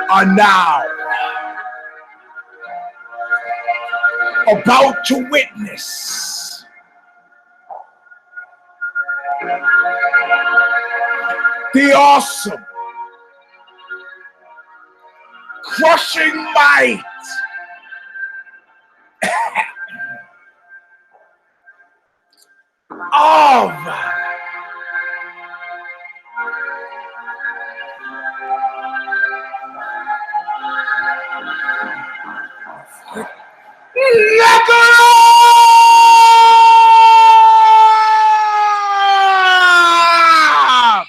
are now about to witness the awesome, crushing might of Knuckle Up!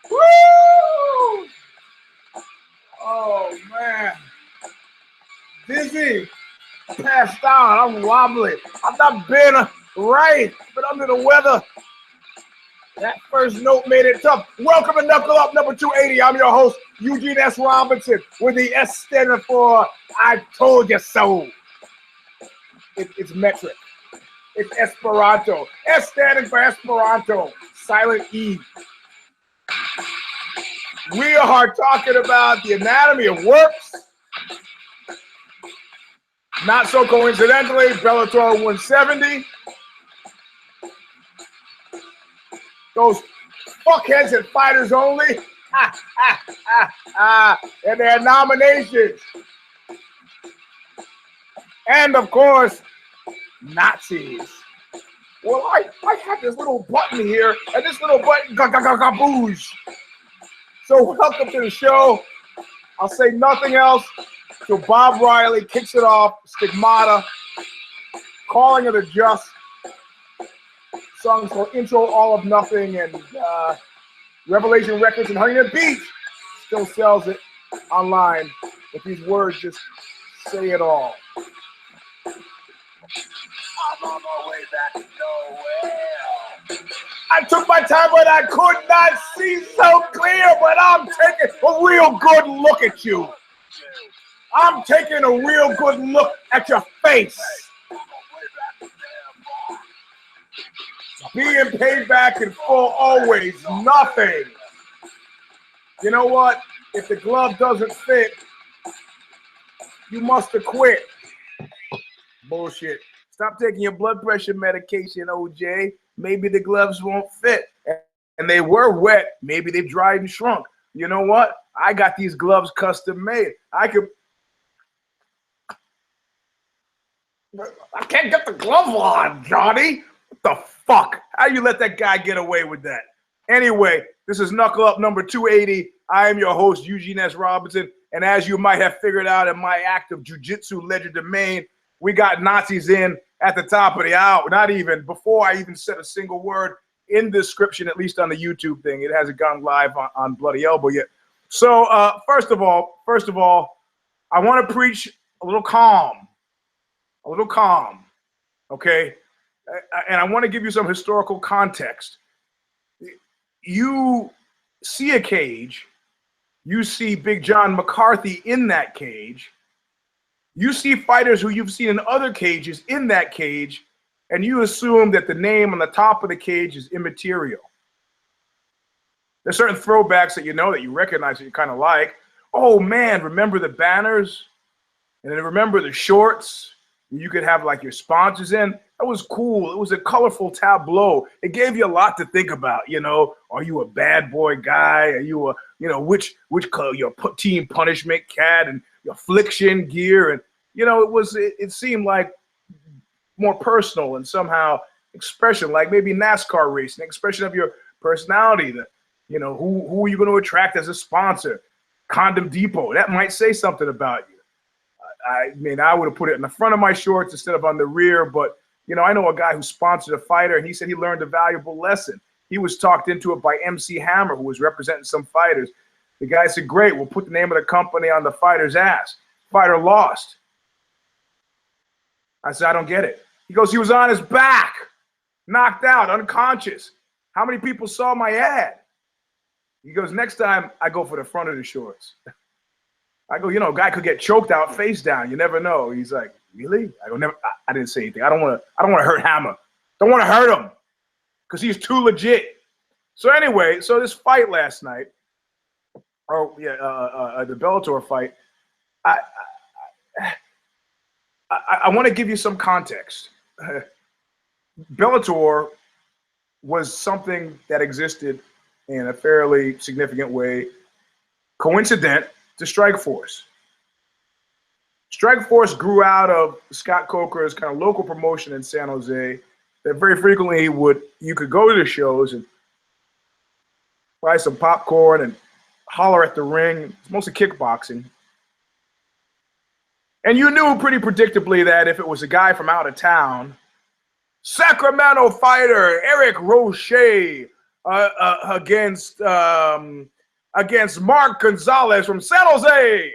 Woo! Oh man, dizzy, passed out. I'm wobbly. I've not been right, but under the weather. That first note made it tough. Welcome to Knuckle Up number 280. I'm your host, Eugene S. Robinson, with the S standing for I told you so. It's metric. It's Esperanto. S standing for Esperanto. Silent E. We are talking about the anatomy of works. Not so coincidentally, Bellator 170. Those fuckheads at Fighters Only. And their nominations. And of course, Nazis. Well, I have this little button here, and this little button, boosh. So welcome to the show. I'll say nothing else till Bob Riley kicks it off. Stigmata, Calling of the Just, songs for Intro, All of Nothing, and Revelation Records in Huntington Beach still sells it online. But these words just say it all. I'm on my way back to nowhere. I took my time, but I could not see so clear, but I'm taking a real good look at you. I'm taking a real good look at your face. Being paid back in full, always nothing. You know what? If the glove doesn't fit, you must have quit. Bullshit. Stop taking your blood pressure medication, OJ. Maybe the gloves won't fit. And they were wet. Maybe they've dried and shrunk. You know what? I got these gloves custom made. I can't get the glove on, Johnny. What the fuck? How you let that guy get away with that? Anyway, this is Knuckle Up number 280. I am your host, Eugene S. Robinson. And as you might have figured out in my act of jujitsu ledger domain, we got Nazis in at the top of the hour. Not even before I even said a single word in the description, at least on the YouTube thing. It hasn't gone live on Bloody Elbow yet. So first of all, I want to preach a little calm, okay? And I want to give you some historical context. You see a cage, you see Big John McCarthy in that cage, you see fighters who you've seen in other cages in that cage, and you assume that the name on the top of the cage is immaterial. There's certain throwbacks that you know, that you recognize, that you kind of like. Oh man, remember the banners? And then remember the shorts? You could have like your sponsors in. That was cool. It was a colorful tableau. It gave you a lot to think about. You know, are you a bad boy guy? Are you a, you know, which color, your team punishment cat and your affliction gear? And, you know, it seemed like more personal and somehow expression, like maybe NASCAR racing, expression of your personality. That, you know, who are you going to attract as a sponsor? Condom Depot. That might say something about you. I mean, I would have put it in the front of my shorts instead of on the rear, but, you know, I know a guy who sponsored a fighter, and he said he learned a valuable lesson. He was talked into it by MC Hammer, who was representing some fighters. The guy said, great, we'll put the name of the company on the fighter's ass. Fighter lost. I said, I don't get it. He goes, he was on his back, knocked out, unconscious. How many people saw my ad? He goes, next time I go for the front of the shorts. I go, you know, a guy could get choked out face down. You never know. He's like, really? I go, never. I didn't say anything. I don't want to hurt Hammer. Don't want to hurt him because he's too legit. So anyway, so this fight last night, the Bellator fight. I want to give you some context. Bellator was something that existed in a fairly significant way, coincident to Strikeforce. Strikeforce grew out of Scott Coker's kind of local promotion in San Jose. That very frequently you could go to the shows and buy some popcorn and holler at the ring. It's mostly kickboxing. And you knew pretty predictably that if it was a guy from out of town, Sacramento fighter Eric Roche against Mark Gonzalez from San Jose.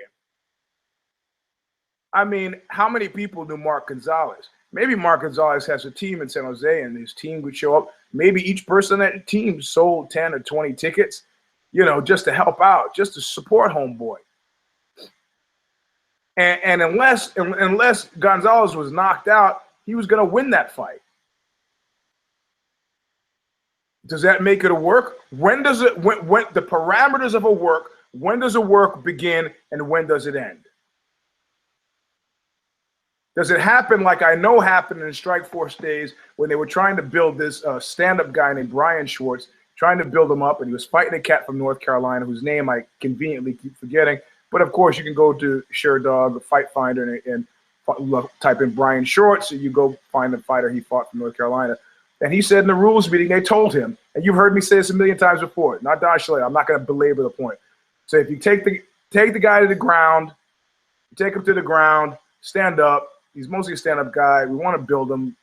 I mean, how many people knew Mark Gonzalez? Maybe Mark Gonzalez has a team in San Jose and his team would show up. Maybe each person on that team sold 10 or 20 tickets, just to help out, just to support homeboy. And unless Gonzalez was knocked out, he was going to win that fight. Does that make it a work? When does it, when the parameters of a work, when does a work begin and when does it end? Does it happen like I know happened in Strikeforce days when they were trying to build this stand-up guy named Brian Schwartz, trying to build him up, and he was fighting a cat from North Carolina whose name I conveniently keep forgetting. But of course, you can go to ShareDog, Fight Finder, and type in Brian Schwartz, and you go find the fighter he fought from North Carolina. And he said in the rules meeting, they told him, and you've heard me say this a million times before, not Don Schley, I'm not going to belabor the point. So if you take the guy to the ground, take him to the ground, stand up. He's mostly a stand-up guy. We want to build him,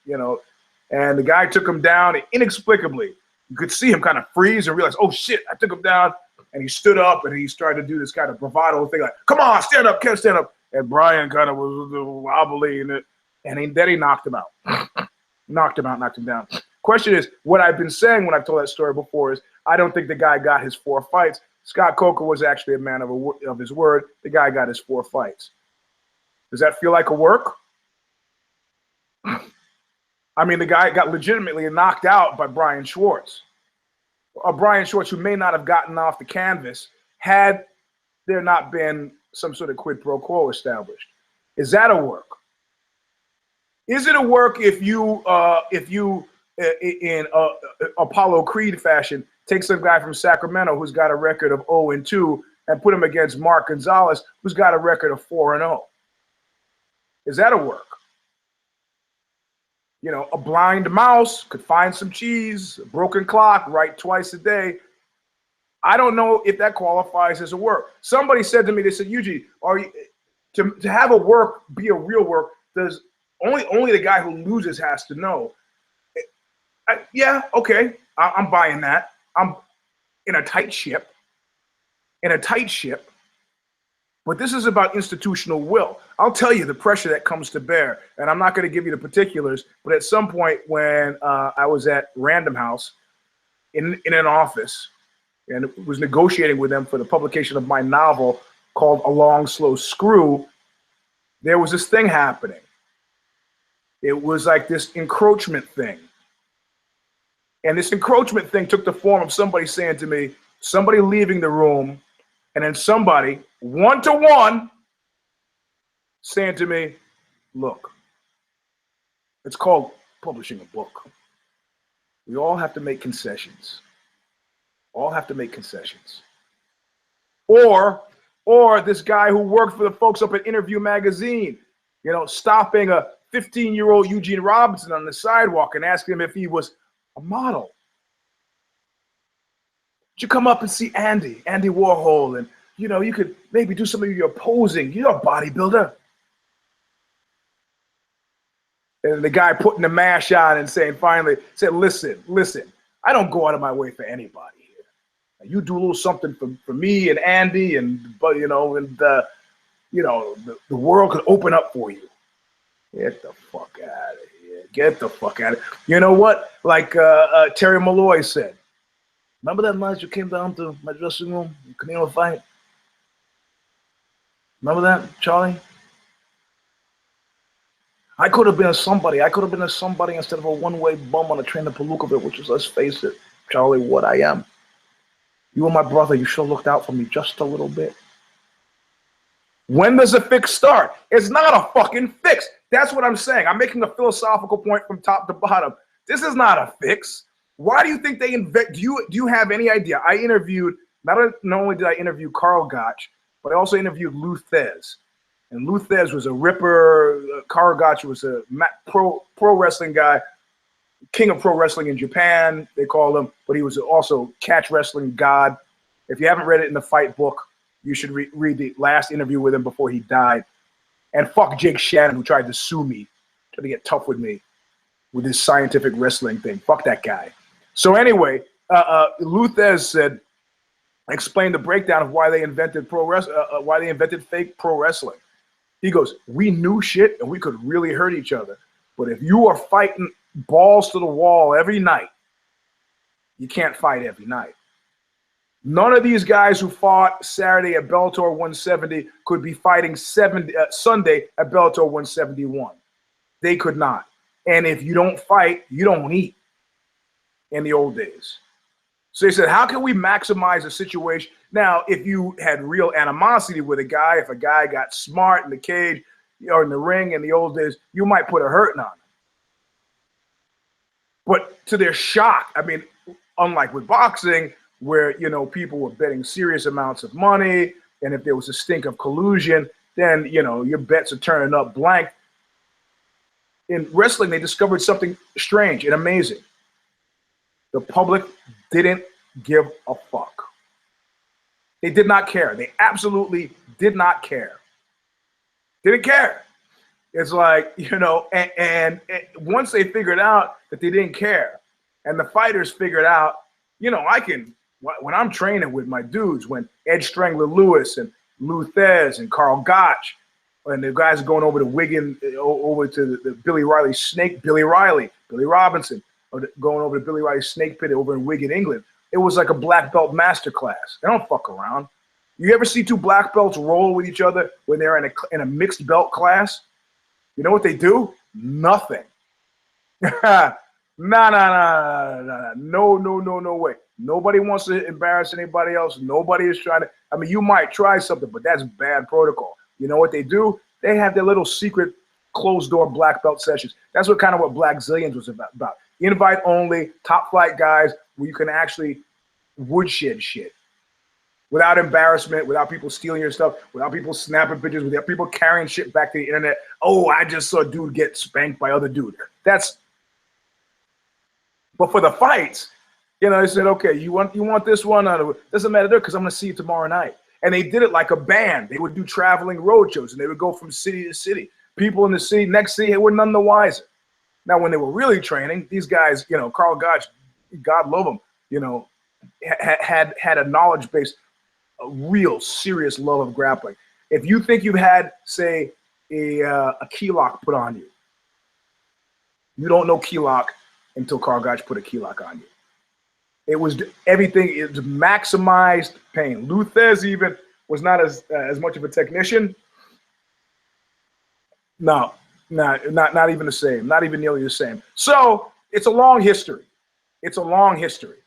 And the guy took him down, and inexplicably, you could see him kind of freeze and realize, oh, shit, I took him down. And he stood up, and he started to do this kind of bravado thing like, come on, stand up, can't stand up. And Brian kind of was wobbly in it, and then he knocked him out. knocked him down. Question is, what I've been saying when I've told that story before is I don't think the guy got his 4 fights. Scott Coker was actually a man of his word. The guy got his 4 fights. Does that feel like a work? I mean, the guy got legitimately knocked out by Brian Schwartz. Brian Schwartz, who may not have gotten off the canvas had there not been some sort of quid pro quo established. Is that a work? Is it a work if you in Apollo Creed fashion take some guy from Sacramento who's got a record of 0-2 and put him against Mark Gonzalez who's got a record of 4-0? Is that a work? A blind mouse could find some cheese, a broken clock, write twice a day. I don't know if that qualifies as a work. Somebody said to me, they said, Eugene, to have a work be a real work, does only the guy who loses has to know. Yeah, okay, I'm buying that. I'm in a tight ship. But this is about institutional will. I'll tell you the pressure that comes to bear, and I'm not going to give you the particulars, but at some point when I was at Random House in an office and was negotiating with them for the publication of my novel called A Long, Slow Screw, there was this thing happening. It was like this encroachment thing. And this encroachment thing took the form of somebody saying to me, somebody leaving the room, and then somebody, one-to-one, saying to me, look, it's called publishing a book. We all have to make concessions. Or this guy who worked for the folks up at Interview Magazine, stopping a 15-year-old Eugene Robinson on the sidewalk and asking him if he was a model. You come up and see Andy Warhol, and you could maybe do some of your posing. You're a bodybuilder. And the guy putting the mash on and finally said, listen, I don't go out of my way for anybody here. You do a little something for me and Andy, and the world could open up for you. Get the fuck out of here. Get the fuck out of here. You know what? Like Terry Malloy said, remember that night you came down to my dressing room in Canelo fight? Remember that, Charlie? I could have been a somebody. Instead of a one-way bum on a train to Palookaville, which is, let's face it, Charlie, what I am. You were my brother. You should have looked out for me just a little bit. When does a fix start? It's not a fucking fix. That's what I'm saying. I'm making a philosophical point from top to bottom. This is not a fix. Why do you think they invent? Do you have any idea? I interviewed, not only did I interview Carl Gotch, but I also interviewed Lou Thez. And Lou Thez was a ripper. Carl Gotch was a pro wrestling guy, king of pro wrestling in Japan, they call him, but he was also catch wrestling god. If you haven't read it in the fight book, you should read the last interview with him before he died. And fuck Jake Shannon, who tried to sue me, tried to get tough with me with his scientific wrestling thing. Fuck that guy. So anyway, Lou Thez said, explained the breakdown of why they invented why they invented fake pro wrestling. He goes, we knew shit and we could really hurt each other. But if you are fighting balls to the wall every night, you can't fight every night. None of these guys who fought Saturday at Bellator 170 could be fighting Sunday at Bellator 171. They could not. And if you don't fight, you don't eat in the old days. So he said, how can we maximize a situation? Now, if you had real animosity with a guy, if a guy got smart in the cage or in the ring in the old days, you might put a hurting on him. But to their shock, I mean, unlike with boxing, where, you know, people were betting serious amounts of money, and if there was a stink of collusion, then, you know, your bets are turning up blank. In wrestling, they discovered something strange and amazing. The public didn't give a fuck. They did not care. They absolutely did not care. Didn't care. It's like, you know, and once they figured out that they didn't care, and the fighters figured out, you know, when I'm training with my dudes, when Ed Strangler Lewis and Lou Thez and Carl Gotch, and the guys are going over to Wigan, over to the Billy Robinson, or going over to Billy Riley's Snake Pit over in Wigan, England. It was like a black belt masterclass. They don't fuck around. You ever see two black belts roll with each other when they're in a mixed belt class? You know what they do? Nothing. No way. Nobody wants to embarrass anybody else. Nobody is trying to. I mean, you might try something, but that's bad protocol. You know what they do? They have their little secret closed door black belt sessions. That's what Black Zillions was about. Invite only, top flight guys where you can actually woodshed shit without embarrassment, without people stealing your stuff, without people snapping pictures, without people carrying shit back to the internet. Oh, I just saw a dude get spanked by other dude. But for the fights, you know, they said, okay, you want this one? Doesn't matter because I'm going to see you tomorrow night. And they did it like a band. They would do traveling road shows, and they would go from city to city. People in the city, next city, were none the wiser. Now, when they were really training, these guys, you know, Carl Gotch, God love him, you know, had a knowledge base, a real serious love of grappling. If you think you've had, say, a key lock put on you, you don't know key lock until Carl Gotch put a key lock on you. It was everything. It was maximized pain. Lou Thez even was not as much of a technician. No, not even the same. Not even nearly the same. So it's a long history. It's a long history.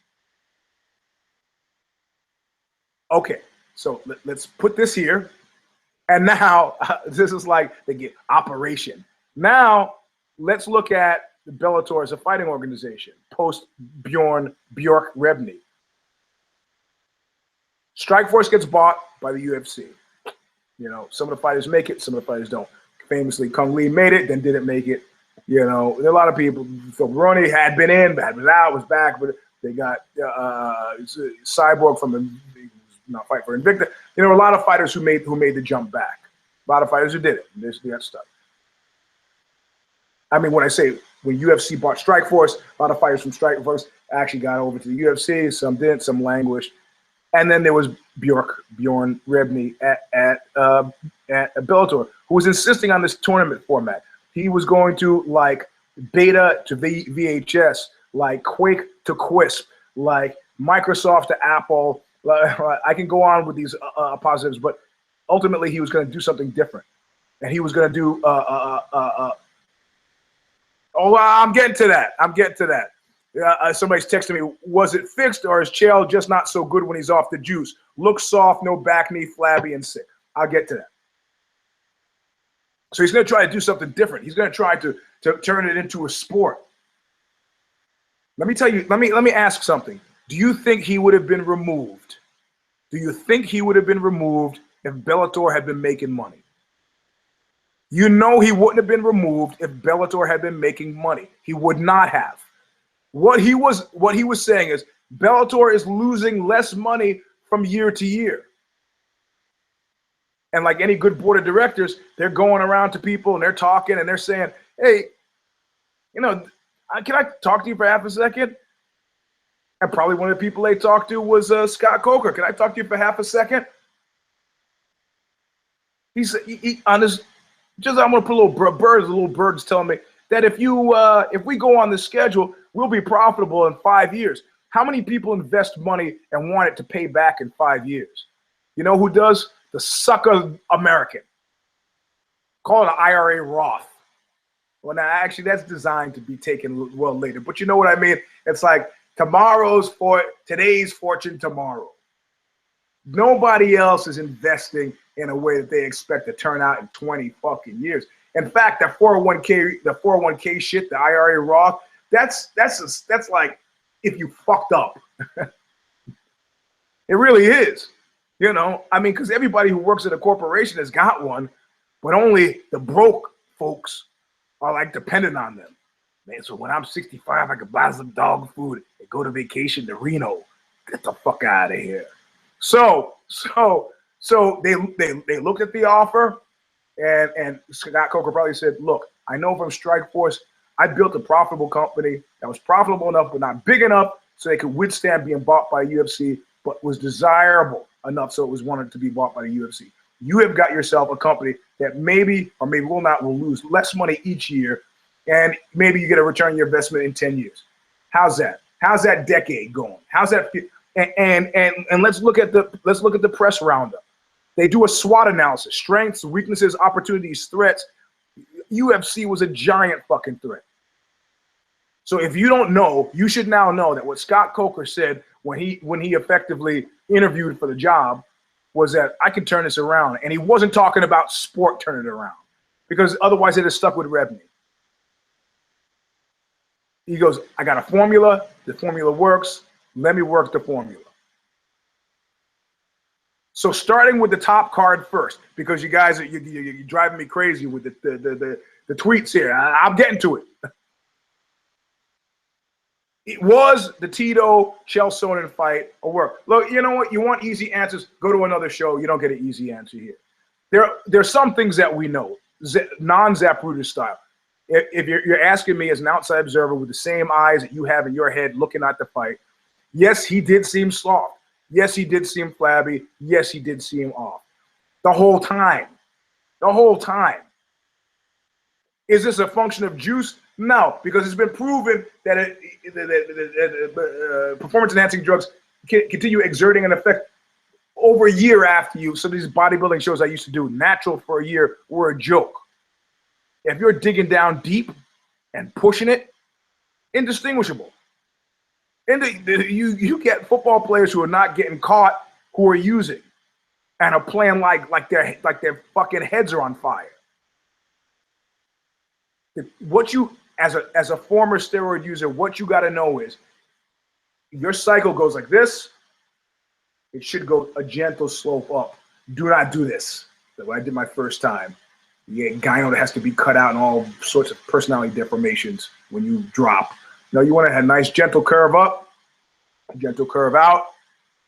Okay, so let's put this here. And now this is like the operation. Now let's look at the Bellator as a fighting organization post Bjork Rebney. Strikeforce gets bought by the UFC. You know, some of the fighters make it, some of the fighters don't. Famously, Kung Lee made it, then didn't make it. You know, there are a lot of people. Phil Baroni had been in, had been out, was back, but they got Cyborg from the not fight for Invicta. You know, a lot of fighters who made the jump back. A lot of fighters who did it. They got stuck. I mean, when UFC bought Strikeforce, a lot of fighters from Strikeforce actually got over to the UFC. Some didn't, some languished. And then there was Bjorn Rebney at Bellator, who was insisting on this tournament format. He was going to like Beta to VHS, like Quake to Quisp, like Microsoft to Apple. I can go on with these positives, but ultimately he was going to do something different. And he was going to do I'm getting to that. Somebody's texting me, was it fixed or is Chael just not so good when he's off the juice? Looks soft, no back knee, flabby, and sick. I'll get to that. So he's going to try to do something different. He's going to try to turn it into a sport. Let me tell you, let me ask something. Do you think he would have been removed? Do you think he would have been removed if Bellator had been making money? You know he wouldn't have been removed if Bellator had been making money. He would not have. What he was saying is Bellator is losing less money from year to year. And like any good board of directors, they're going around to people and they're talking and they're saying, hey, you know, can I talk to you for half a second? And probably one of the people they talked to was Scott Coker. Can I talk to you for half a second? He said, on his, just I'm gonna put little birds telling me that if we go on this schedule, we'll be profitable in 5 years. How many people invest money and want it to pay back in 5 years? You know who does? The sucker American. Call it an IRA Roth. Well, now actually that's designed to be taken well later, but you know what I mean? It's like today's fortune tomorrow. Nobody else is investing in a way that they expect to turn out in 20 fucking years. In fact, the 401k shit, the IRA Roth, that's like if you fucked up. It really is. You know, I mean, because everybody who works at a corporation has got one, but only the broke folks are like dependent on them. Man, so when I'm 65, I could buy some dog food and go to vacation to Reno. Get the fuck out of here. So they looked at the offer, and Scott Coker probably said, look, I know from Strikeforce, I built a profitable company that was profitable enough but not big enough so they could withstand being bought by UFC, but was desirable enough so it was wanted to be bought by the UFC. You have got yourself a company that maybe or maybe will lose less money each year, and maybe you get a return on your investment in 10 years. How's that? How's that decade going? How's that? And let's look at the press roundup. They do a SWOT analysis: strengths, weaknesses, opportunities, threats. UFC was a giant fucking threat. So if you don't know, you should now know that what Scott Coker said when he effectively interviewed for the job was that I can turn this around. And he wasn't talking about sport turning it around, because otherwise they'd have stuck with revenue. He goes, I got a formula. The formula works. Let me work the formula. So starting with the top card first, because you guys are you're driving me crazy with the tweets here. I'm getting to it. It was the Tito Chael Sonnen fight a work. Look, you know what? You want easy answers? Go to another show. You don't get an easy answer here. There's some things that we know, non-Zapruder style. If you're asking me as an outside observer with the same eyes that you have in your head looking at the fight, yes, he did seem soft. Yes, he did seem flabby. Yes, he did seem off. The whole time. The whole time. Is this a function of juice? No, because it's been proven that performance-enhancing drugs continue exerting an effect over a year after you. So these bodybuilding shows I used to do, natural for a year, were a joke. If you're digging down deep and pushing it, indistinguishable. And you get football players who are not getting caught, who are using and are playing like their fucking heads are on fire. What you, as a former steroid user, what you got to know is your cycle goes like this. It should go a gentle slope up. Do not do this. That's what I did my first time. You get gyno that has to be cut out and all sorts of personality deformations when you drop. No, you want to have a nice gentle curve up, a gentle curve out.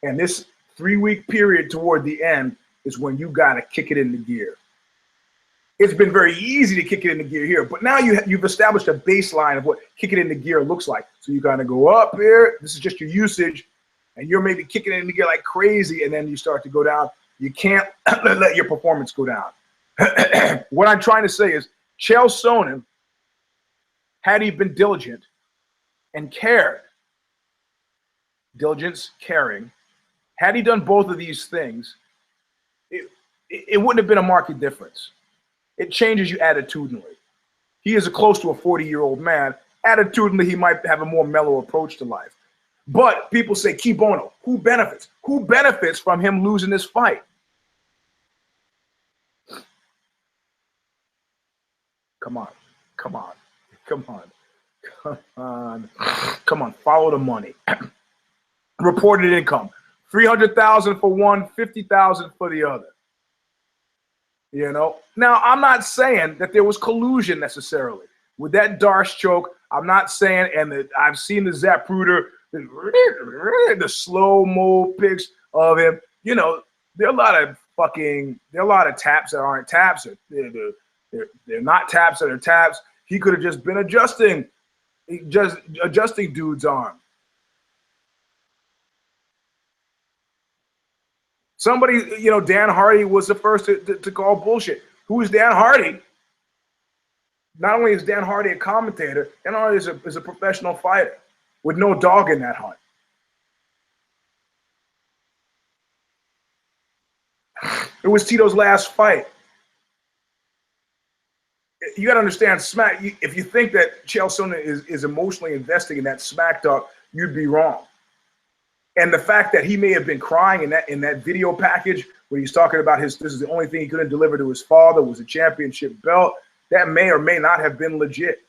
And this 3-week period toward the end is when you got to kick it into gear. It's been very easy to kick it into gear here, but now you've established a baseline of what kicking into gear looks like. So you kind of go up here. This is just your usage, and you're maybe kicking it into gear like crazy, and then you start to go down. You can't let your performance go down. What I'm trying to say is Chael Sonnen, had he been diligent and cared, diligence, caring, had he done both of these things, it wouldn't have been a marked difference. It changes you attitudinally. He is close to a 40-year-old man, attitudinally, he might have a more mellow approach to life. But people say, Key Bono, who benefits? Who benefits from him losing this fight? Come on, come on, come on, come on, come on, follow the money. Reported income, 300,000 for one, 50,000 for the other. You know, now I'm not saying that there was collusion necessarily with that Darce choke. I'm not saying, and I've seen the Zapruder, the slow-mo pics of him. You know, there are a lot of taps that aren't taps. They're not taps that are taps. He could have just been adjusting dude's arm. Somebody, you know, Dan Hardy was the first to call bullshit. Who is Dan Hardy? Not only is Dan Hardy a commentator, Dan Hardy is a professional fighter with no dog in that hunt. It was Tito's last fight. You got to understand, if you think that Chael Sonnen is emotionally investing in that smack talk, you'd be wrong. And the fact that he may have been crying in that video package where he's talking about this is the only thing he couldn't deliver to his father was a championship belt, that may or may not have been legit.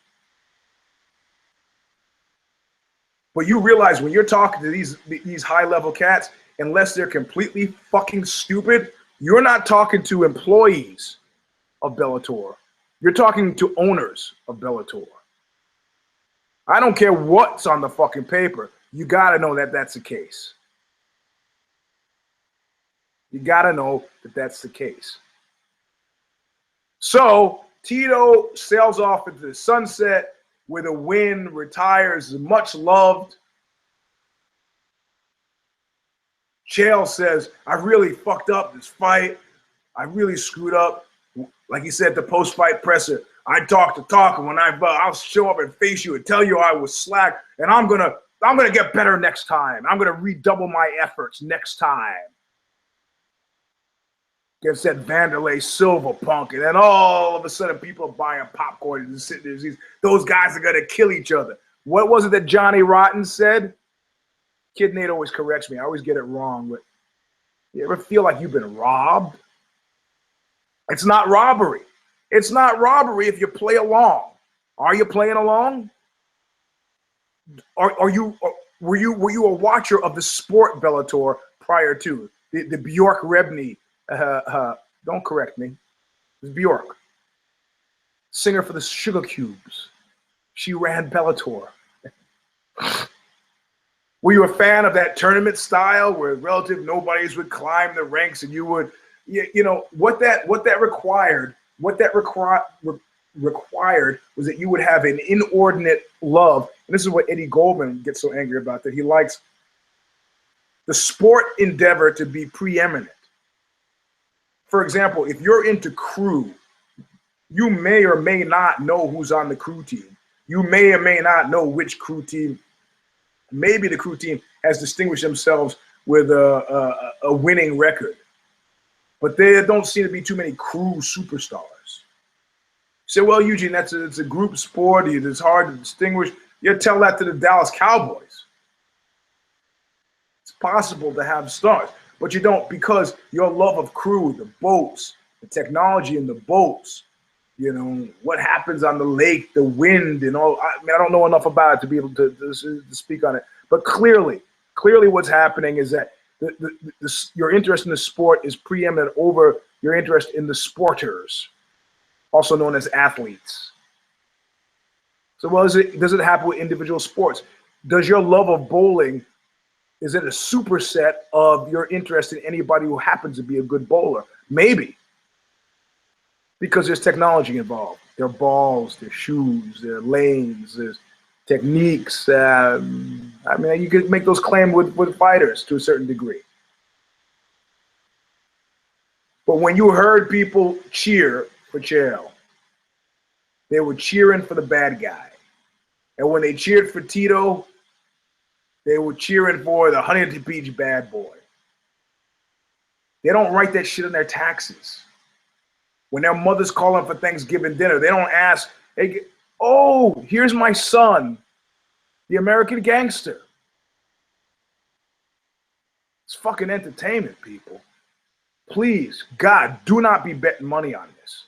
But you realize when you're talking to these high-level cats, unless they're completely fucking stupid, you're not talking to employees of Bellator. You're talking to owners of Bellator. I don't care what's on the fucking paper. You got to know that that's the case. You got to know that that's the case. So Tito sails off into the sunset with a win, retires, much loved. Chael says, I really fucked up this fight. I really screwed up. Like he said, the post-fight presser, I talk the talk, and when I'll show up and face you and tell you I was slack, and I'm gonna get better next time. I'm gonna redouble my efforts next time. Against that Vanderlei Silva punk, and then all of a sudden people are buying popcorn and sitting there. Those guys are gonna kill each other. What was it that Johnny Rotten said? Kid Nate always corrects me. I always get it wrong, but you ever feel like you've been robbed? It's not robbery. It's not robbery if you play along. Are you playing along? Were you a watcher of the sport Bellator prior to the Bjork Rebney? Don't correct me. It's Bjork, singer for the Sugar Cubes. She ran Bellator. Were you a fan of that tournament style where relative nobodies would climb the ranks and you would, you know, what that required was that you would have an inordinate love. And this is what Eddie Goldman gets so angry about, that he likes the sport endeavor to be preeminent. For example, if you're into crew, you may or may not know who's on the crew team. You may or may not know which crew team. Maybe the crew team has distinguished themselves with a winning record. But there don't seem to be too many crew superstars. Say, well, Eugene, it's a group sport. It's hard to distinguish. You tell that to the Dallas Cowboys. It's possible to have stars, but you don't, because your love of crew, the boats, the technology in the boats, you know, what happens on the lake, the wind and all. I mean, I don't know enough about it to be able to speak on it. But clearly what's happening is that your interest in the sport is preeminent over your interest in the sporters, also known as athletes. So does it happen with individual sports? Does your love of bowling, is it a superset of your interest in anybody who happens to be a good bowler? Maybe. Because there's technology involved. There are balls, there's shoes, there are lanes, there's techniques. I mean, you could make those claims with fighters to a certain degree. But when you heard people cheer for Chael, they were cheering for the bad guy. And when they cheered for Tito, they were cheering for the Huntington Beach bad boy. They don't write that shit in their taxes. When their mother's calling for Thanksgiving dinner, they don't ask, hey, Oh, here's my son, the American gangster. It's fucking entertainment, people. Please, God, do not be betting money on this.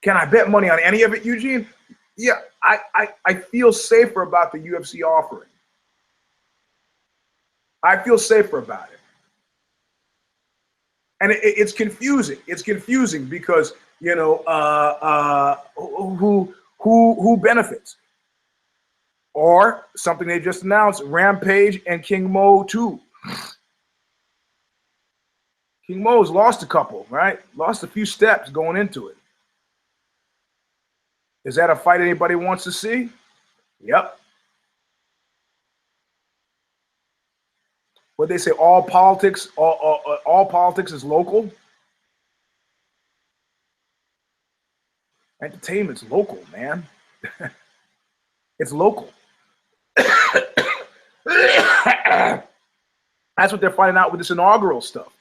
Can I bet money on any of it, Eugene? Yeah, I feel safer about the UFC offering. I feel safer about it. And it's confusing. It's confusing because, you know, who benefits? Or something they just announced, Rampage and King Mo 2. King Mo's lost a couple, right? Lost a few steps going into it. Is that a fight anybody wants to see? Yep. What they say, all politics is local. Entertainment's local, man. It's local. That's what they're finding out with this inaugural stuff.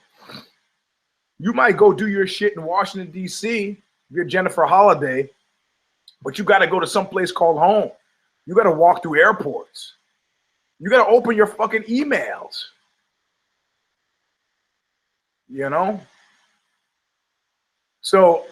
You might go do your shit in Washington, D.C., if you're Jennifer Holliday, but you got to go to some place called home. You got to walk through airports. You got to open your fucking emails. You know? So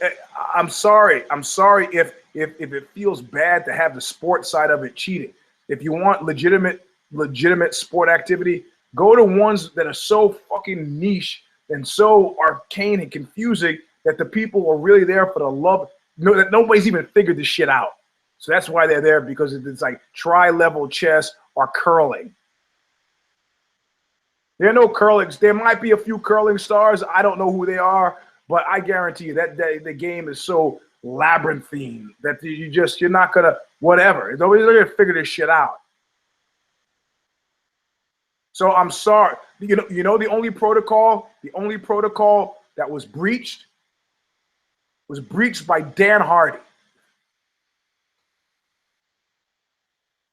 I'm sorry. I'm sorry if it feels bad to have the sports side of it cheating. If you want legitimate sport activity, go to ones that are so fucking niche and so arcane and confusing that the people are really there for the love. That nobody's even figured this shit out. So that's why they're there, because it's like tri-level chess or curling. There are no curlings. There might be a few curling stars. I don't know who they are, but I guarantee you that the game is so labyrinthine that you're not gonna whatever. Nobody's gonna figure this shit out. So I'm sorry. You know the only protocol that was breached by Dan Hardy.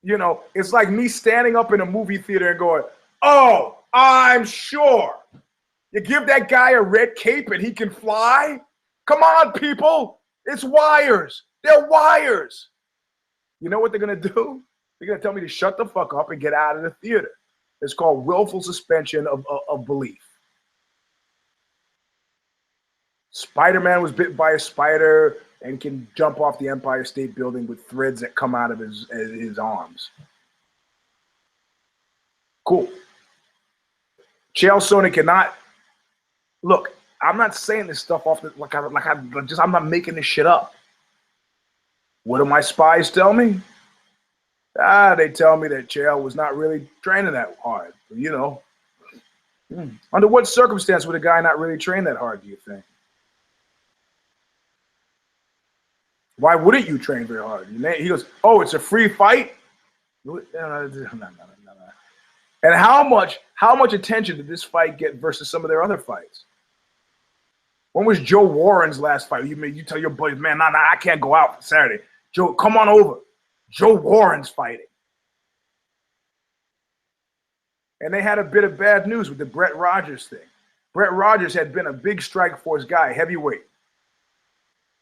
You know, it's like me standing up in a movie theater and going, "Oh, I'm sure." You give that guy a red cape and he can fly? Come on, people. It's wires. They're wires. You know what they're going to do? They're going to tell me to shut the fuck up and get out of the theater. It's called willful suspension of belief. Spider-Man was bitten by a spider and can jump off the Empire State Building with threads that come out of his arms. Cool. Chael Sonnen cannot. Look, I'm not saying this stuff off I'm not making this shit up. What do my spies tell me? They tell me that Chael was not really training that hard. You know, under what circumstance would a guy not really train that hard, do you think? Why wouldn't you train very hard? He goes, "Oh, it's a free fight?" No. And how much attention did this fight get versus some of their other fights? When was Joe Warren's last fight? You tell your buddies, "Man, nah, I can't go out Saturday. Joe, come on over. Joe Warren's fighting." And they had a bit of bad news with the Brett Rogers thing. Brett Rogers had been a big Strikeforce guy, heavyweight.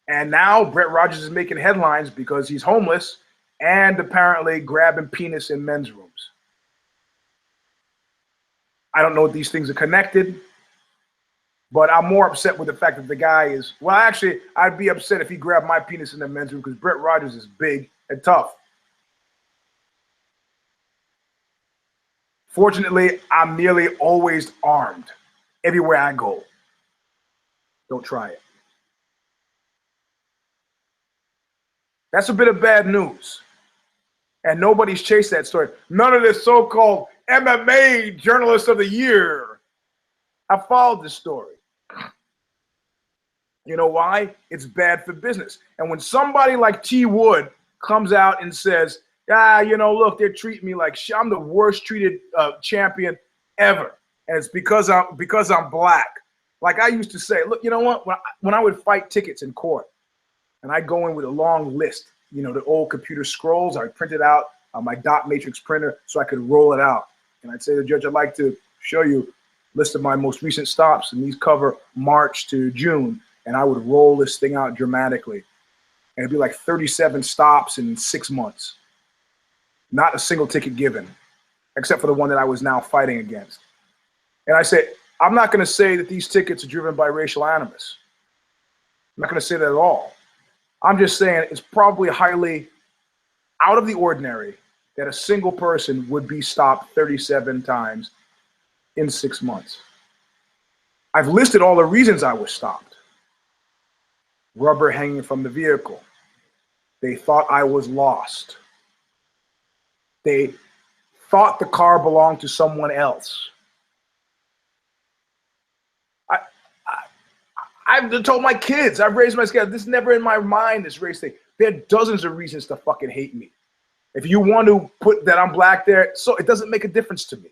And now Brett Rogers is making headlines because he's homeless and apparently grabbing penis in men's rooms. I don't know if these things are connected, but I'm more upset with the fact that the guy is, well, actually, I'd be upset if he grabbed my penis in the men's room because Brett Rogers is big and tough. Fortunately, I'm nearly always armed everywhere I go. Don't try it. That's a bit of bad news. And nobody's chased that story. None of this so-called MMA journalist of the year have followed this story. You know why? It's bad for business. And when somebody like T. Wood comes out and says, look, they're treating me like shit. I'm the worst treated champion ever. And it's because I'm black. Like I used to say, look, you know what? When I would fight tickets in court, and I go in with a long list, the old computer scrolls, I print it out on my dot matrix printer so I could roll it out. And I'd say to the judge, I'd like to show you a list of my most recent stops, and these cover March to June. And I would roll this thing out dramatically. And it'd be like 37 stops in 6 months. Not a single ticket given, except for the one that I was now fighting against. And I said, I'm not going to say that these tickets are driven by racial animus. I'm not going to say that at all. I'm just saying it's probably highly out of the ordinary that a single person would be stopped 37 times in 6 months. I've listed all the reasons I was stopped. Rubber hanging from the vehicle. They thought I was lost. They thought the car belonged to someone else. I've told my kids, I've raised my kids, this is never in my mind, this race thing. There are dozens of reasons to fucking hate me. If you want to put that I'm black there, so it doesn't make a difference to me.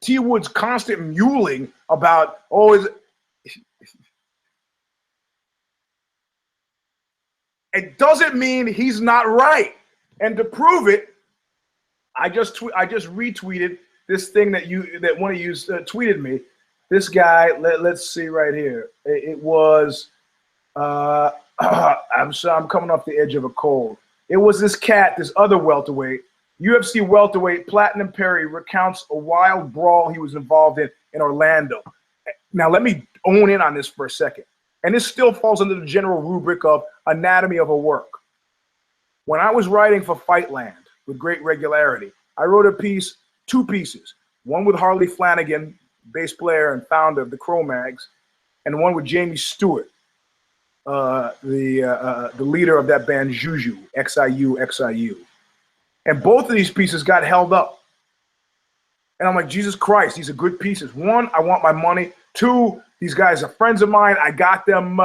T. Wood's constant mewling about, oh, is it doesn't mean he's not right. And to prove it, I just retweeted this thing that one of you tweeted me. This guy, let's see right here. It was, I'm coming off the edge of a cold. It was this cat, this other welterweight, UFC welterweight, Platinum Perry, recounts a wild brawl he was involved in Orlando. Now, let me own in on this for a second. And this still falls under the general rubric of anatomy of a work. When I was writing for Fightland with great regularity, I wrote a piece, 2 pieces, one with Harley Flanagan, bass player and founder of the Cro-Mags, and one with Jamie Stewart, the leader of that band Juju, XIU. And both of these pieces got held up. And I'm like, Jesus Christ, these are good pieces. 1, I want my money. 2, these guys are friends of mine. I got them,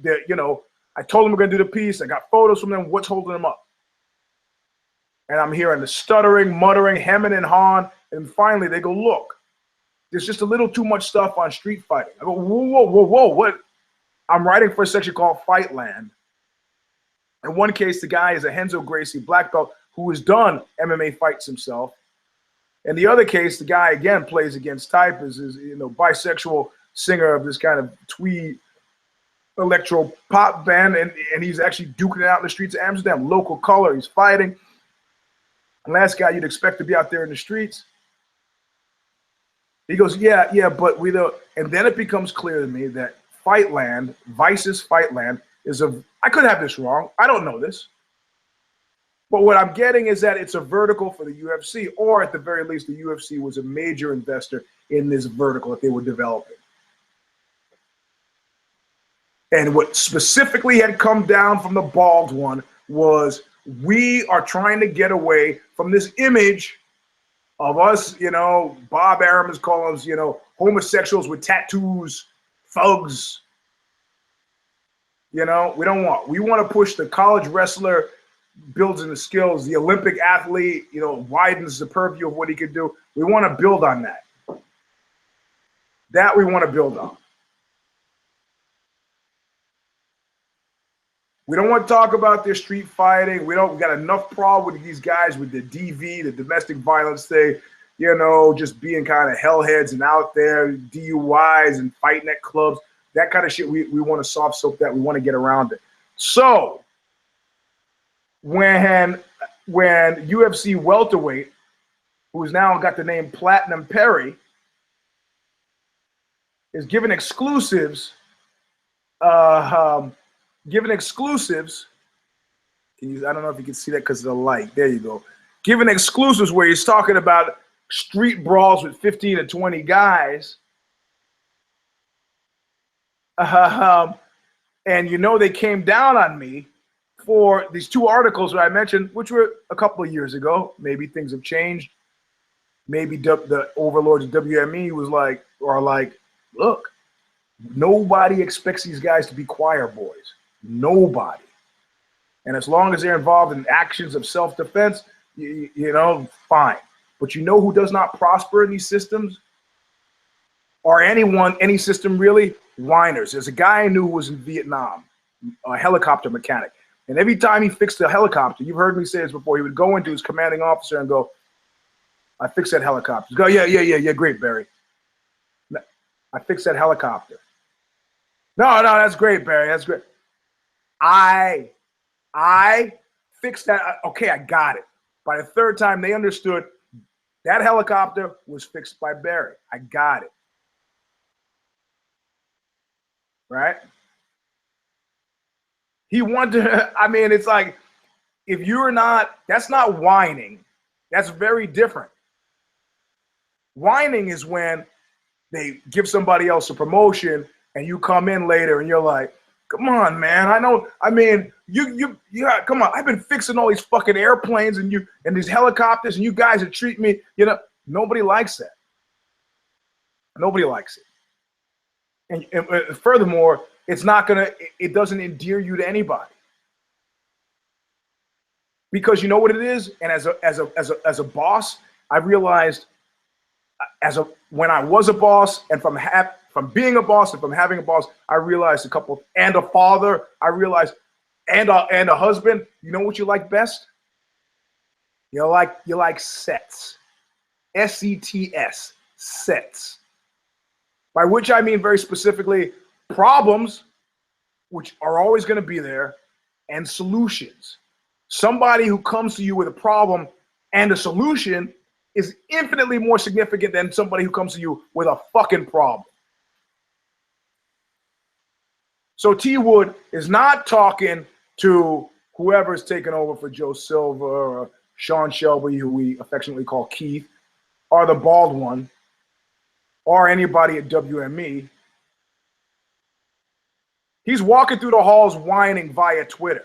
they're, you know, I told them we're gonna do the piece. I got photos from them. What's holding them up? And I'm hearing the stuttering, muttering, hemming and hawing. And finally they go, look, there's just a little too much stuff on street fighting. I go, whoa, what? I'm writing for a section called Fightland. In one case, the guy is a Renzo Gracie black belt who has done MMA fights himself. In the other case, the guy again plays against type, is bisexual singer of this kind of twee electro pop band, and he's actually duking it out in the streets of Amsterdam. Local color, he's fighting. The last guy you'd expect to be out there in the streets. He goes, yeah, but we don't. And then it becomes clear to me that Fightland, Vice's Fightland, I could have this wrong. I don't know this. But what I'm getting is that it's a vertical for the UFC, or at the very least, the UFC was a major investor in this vertical that they were developing. And what specifically had come down from the bald one was, we are trying to get away from this image of us, Bob Arum is calling us, homosexuals with tattoos, thugs. We want to push the college wrestler, builds in the skills, the Olympic athlete, widens the purview of what he could do. We want to build on that. That we want to build on. We don't want to talk about their street fighting. We got enough problem with these guys with the DV, the domestic violence thing, just being kind of hellheads and out there, DUIs and fighting at clubs, that kind of shit. We want to soft soap that. We want to get around it. So when UFC welterweight, who's now got the name Platinum Perry, is giving exclusives, I don't know if you can see that because of the light. There you go. Giving exclusives where he's talking about street brawls with 15 to 20 guys. And they came down on me for these 2 articles that I mentioned, which were a couple of years ago. Maybe things have changed. Maybe the overlords of WME was like, look, nobody expects these guys to be choir boys. Nobody. And as long as they're involved in actions of self-defense, fine. But who does not prosper in these systems? Or any system really? Whiners. There's a guy I knew who was in Vietnam, a helicopter mechanic. And every time he fixed a helicopter, you've heard me say this before, he would go into his commanding officer and go, I fixed that helicopter. He'd go, yeah, great, Barry. I fixed that helicopter. No, that's great, Barry. That's great. I fixed that. Okay, I got it. By the third time, they understood that helicopter was fixed by Barry. I got it. Right? He wanted to, I mean, it's like, if you're not, that's not whining. That's very different. Whining is when they give somebody else a promotion and you come in later and you're like, come on, man. I know, I mean, yeah, come on. I've been fixing all these fucking airplanes and these helicopters and you guys are treating me, you know, nobody likes that. Nobody likes it. And furthermore, it's not gonna, it doesn't endear you to anybody. Because you know what it is? And as a boss, I realized when I was a boss and from being a boss and from having a boss, I realized and a father, I realized, and a husband, you know what you like best? You like sets. S-E-T-S, sets. By which I mean very specifically problems, which are always going to be there, and solutions. Somebody who comes to you with a problem and a solution is infinitely more significant than somebody who comes to you with a fucking problem. So T Wood is not talking to whoever's taken over for Joe Silva or Sean Shelby, who we affectionately call Keith, or the bald one, or anybody at WME. He's walking through the halls whining via Twitter.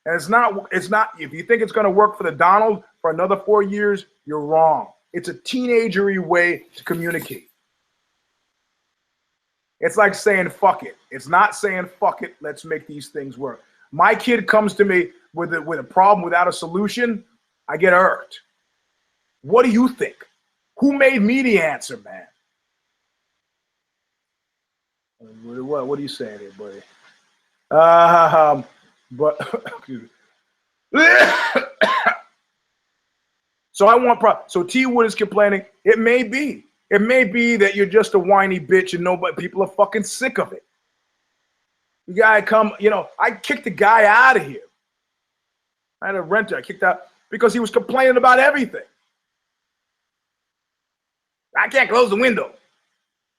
And it's not, if you think it's going to work for the Donald for another 4 years, you're wrong. It's a teenagery way to communicate. It's like saying, fuck it. It's not saying, fuck it, let's make these things work. My kid comes to me with a problem without a solution, I get irked. What do you think? Who made me the answer, man? What are you saying here, buddy? So T Wood is complaining. It may be that you're just a whiny bitch and people are fucking sick of it. You gotta come, you know, I kicked the guy out of here. I had a renter, I kicked out because he was complaining about everything. I can't close the window.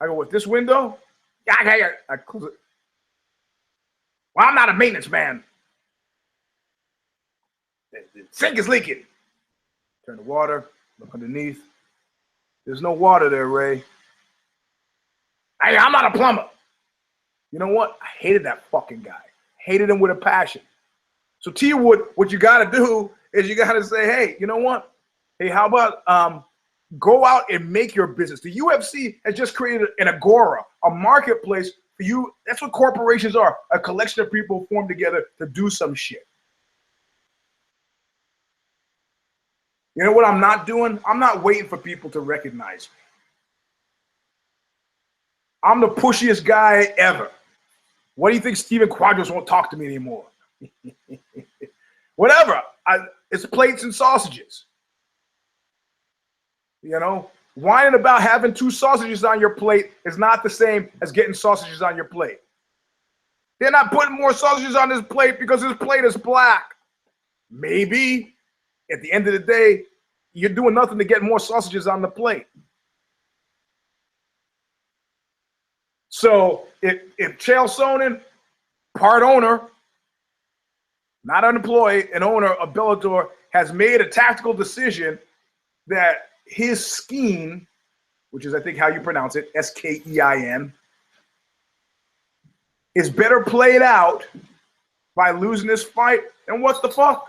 I go, with this window? I close it. Well, I'm not a maintenance man. The sink is leaking. Turn the water, look underneath. There's no water there, Ray. Hey, I'm not a plumber. You know what? I hated that fucking guy. Hated him with a passion. So T Wood, what you got to do is you got to say, hey, you know what? Hey, how about go out and make your business? The UFC has just created an agora, a marketplace for you. That's what corporations are, a collection of people formed together to do some shit. You know what I'm not doing? I'm not waiting for people to recognize me. I'm the pushiest guy ever. What do you think Steven Quadros won't talk to me anymore? Whatever. It's plates and sausages. You know, whining about having 2 sausages on your plate is not the same as getting sausages on your plate. They're not putting more sausages on this plate because this plate is black. Maybe at the end of the day, you're doing nothing to get more sausages on the plate. So if Chael Sonnen, part owner, not unemployed, an owner of Bellator, has made a tactical decision that his scheme, which is I think how you pronounce it, S-K-E-I-N, is better played out by losing this fight, then what the fuck?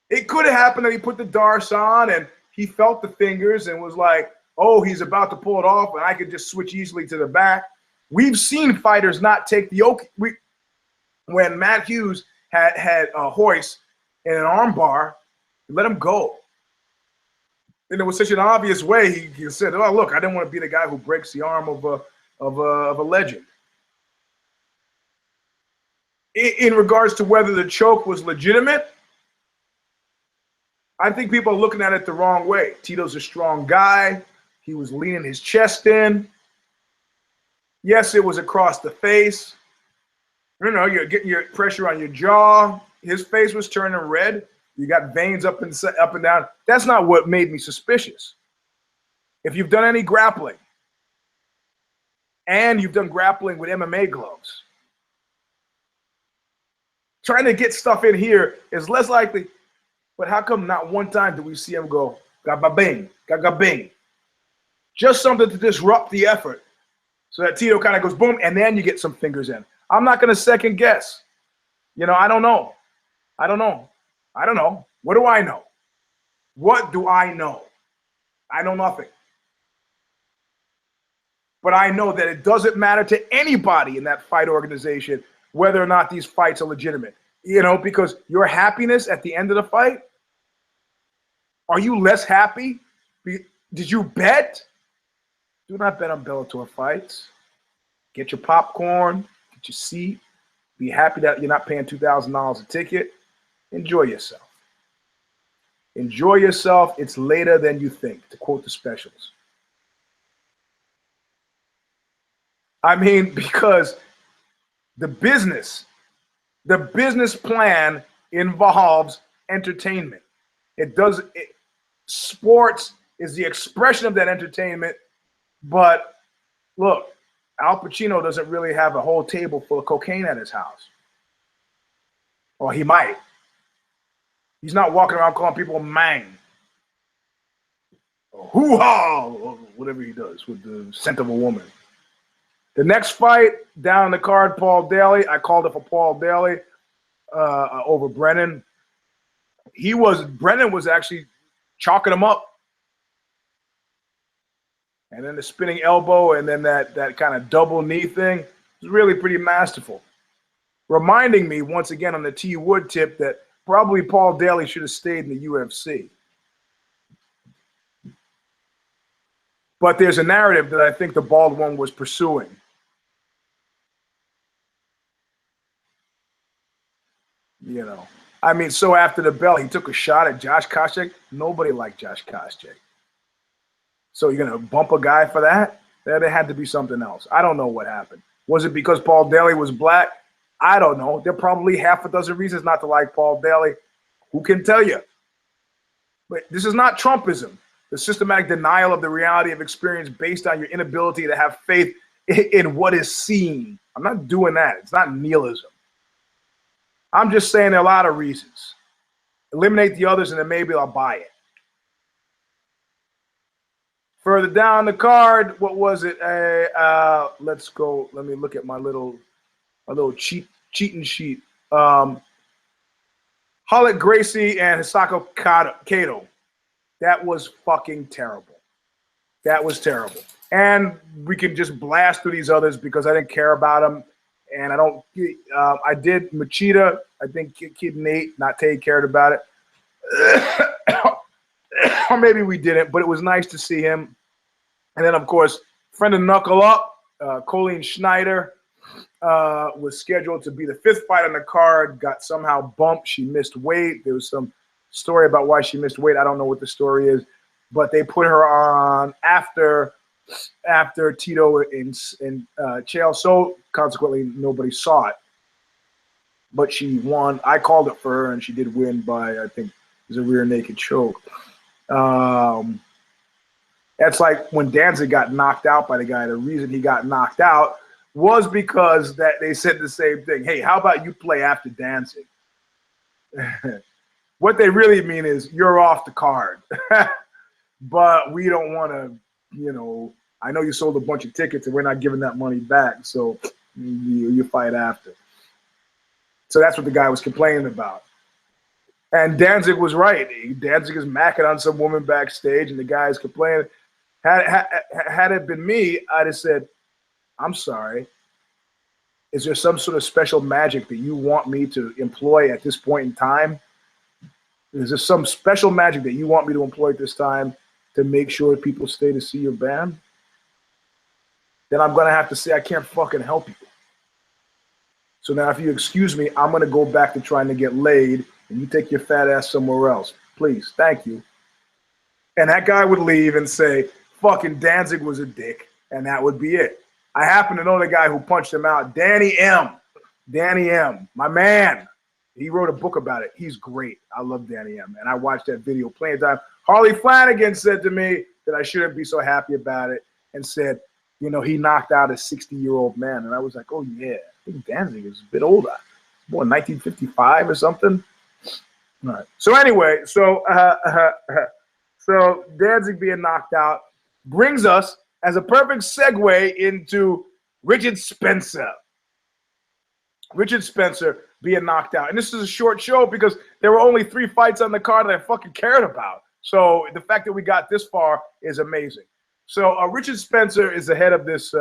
It could have happened that he put the darts on and he felt the fingers and was like, oh, he's about to pull it off and I could just switch easily to the back. We've seen fighters not take the when Matt Hughes had Hoist in an arm bar, let him go. And it was such an obvious way he said, oh, look, I didn't want to be the guy who breaks the arm of a legend. In regards to whether the choke was legitimate, I think people are looking at it the wrong way. Tito's a strong guy. He was leaning his chest in. Yes, it was across the face. You know, you're getting your pressure on your jaw. His face was turning red. You got veins up and down. That's not what made me suspicious. If you've done any grappling, and you've done grappling with MMA gloves, trying to get stuff in here is less likely. But how come not one time do we see him go, ga-ba-bing, ga-ga-bing? Just something to disrupt the effort so that Tito kind of goes boom, and then you get some fingers in. I'm not going to second guess. You know, I don't know. I don't know. I don't know. What do I know? What do I know? I know nothing. But I know that it doesn't matter to anybody in that fight organization whether or not these fights are legitimate. You know, because your happiness at the end of the fight, are you less happy? Did you bet? Do not bet on Bellator fights. Get your popcorn, get your seat. Be happy that you're not paying $2,000 a ticket. Enjoy yourself. Enjoy yourself. It's later than you think, to quote the specials. I mean, because the business plan involves entertainment. Sports is the expression of that entertainment. But look, Al Pacino doesn't really have a whole table full of cocaine at his house. Or he might. He's not walking around calling people mang. Or hoo-ha, or whatever he does with the scent of a woman. The next fight down the card, Paul Daly. I called it for Paul Daly over Brennan. Brennan was actually chalking him up. And then the spinning elbow and then that kind of double knee thing was really pretty masterful. Reminding me once again on the T. Wood tip that probably Paul Daly should have stayed in the UFC. But there's a narrative that I think the bald one was pursuing. You know, I mean, so after the bell, he took a shot at Josh Koscheck. Nobody liked Josh Koscheck. So you're going to bump a guy for that? There had to be something else. I don't know what happened. Was it because Paul Daly was black? I don't know. There are probably half a dozen reasons not to like Paul Daly. Who can tell you? But this is not Trumpism. The systematic denial of the reality of experience based on your inability to have faith in what is seen. I'm not doing that. It's not nihilism. I'm just saying there are a lot of reasons. Eliminate the others and then maybe I'll buy it. Further down the card, what was it? Let's go. Let me look at my little cheating sheet. Hullet Gracie and Hisako Kato. That was fucking terrible. That was terrible. And we can just blast through these others because I didn't care about them. And I don't. I did Machida. I think Kid Nate, not Tay, cared about it. Or maybe we didn't, but it was nice to see him. And then, of course, friend of Knuckle Up, Colleen Schneider, was scheduled to be the fifth fight on the card, got somehow bumped. She missed weight. There was some story about why she missed weight. I don't know what the story is, but they put her on after Tito in Chael. So consequently, nobody saw it. But she won. I called it for her, and she did win by, I think, it was a rear naked choke. That's like when Danzig got knocked out by the guy. The reason he got knocked out was because that they said the same thing. Hey, how about you play after Danzig? What they really mean is you're off the card. But we don't want to, I know you sold a bunch of tickets and we're not giving that money back. So you fight after. So that's what the guy was complaining about. And Danzig was right. Danzig is macking on some woman backstage and the guy is complaining. Had it been me, I'd have said, I'm sorry. Is there some sort of special magic that you want me to employ at this point in time? Is there some special magic that you want me to employ at this time to make sure people stay to see your band? Then I'm going to have to say I can't fucking help you. So now if you excuse me, I'm going to go back to trying to get laid and you take your fat ass somewhere else. Please, thank you. And that guy would leave and say, fucking Danzig was a dick, and that would be it. I happen to know the guy who punched him out, Danny M. Danny M, my man. He wrote a book about it. He's great. I love Danny M. And I watched that video plenty of time. Harley Flanagan said to me that I shouldn't be so happy about it and said, you know, he knocked out a 60-year-old man. And I was like, oh, yeah. I think Danzig is a bit older. Born 1955 or something. All right. So anyway, so Danzig being knocked out brings us as a perfect segue into Richard Spencer. Richard Spencer being knocked out. And this is a short show because there were only 3 fights on the card that I fucking cared about. So the fact that we got this far is amazing. So Richard Spencer is the head of this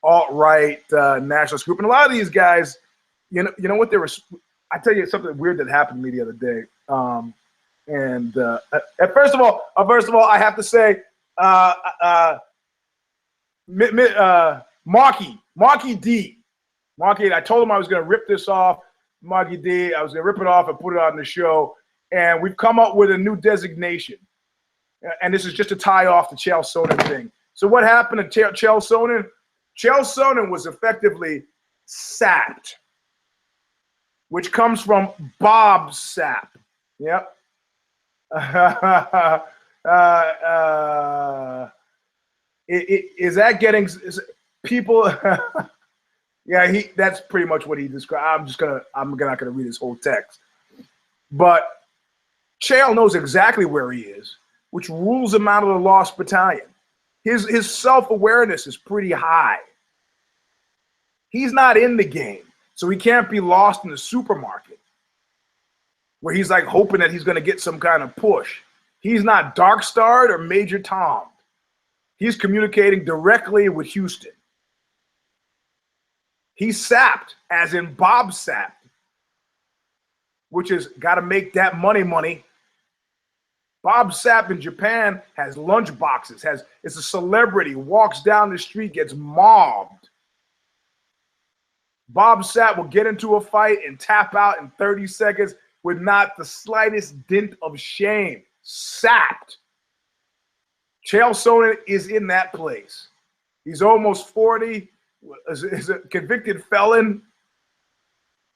alt-right nationalist group. And a lot of these guys, you know what they were, I tell you something weird that happened to me the other day. First of all, I have to say, Marky D. Marky, I told him I was going to rip this off. Marky D, I was going to rip it off and put it on the show. And we've come up with a new designation. And this is just to tie off the Chael Sonnen thing. So what happened to Chael Sonnen? Chael Sonnen was effectively sapped, which comes from Bob Sap. Yep. Is that getting people? Yeah, that's pretty much what he described. I'm not gonna read his whole text, but Chael knows exactly where he is, which rules him out of the Lost Battalion. His self-awareness is pretty high. He's not in the game, so he can't be lost in the supermarket where he's like hoping that he's gonna get some kind of push. He's not Dark-Starred or Major Tom. He's communicating directly with Houston. He's sapped, as in Bob sapped, which is got to make that money. Bob Sapp in Japan has lunch boxes, is a celebrity, walks down the street, gets mobbed. Bob Sapp will get into a fight and tap out in 30 seconds with not the slightest dint of shame. Sapped. Chael Sonnen is in that place. He's almost 40. Is a convicted felon,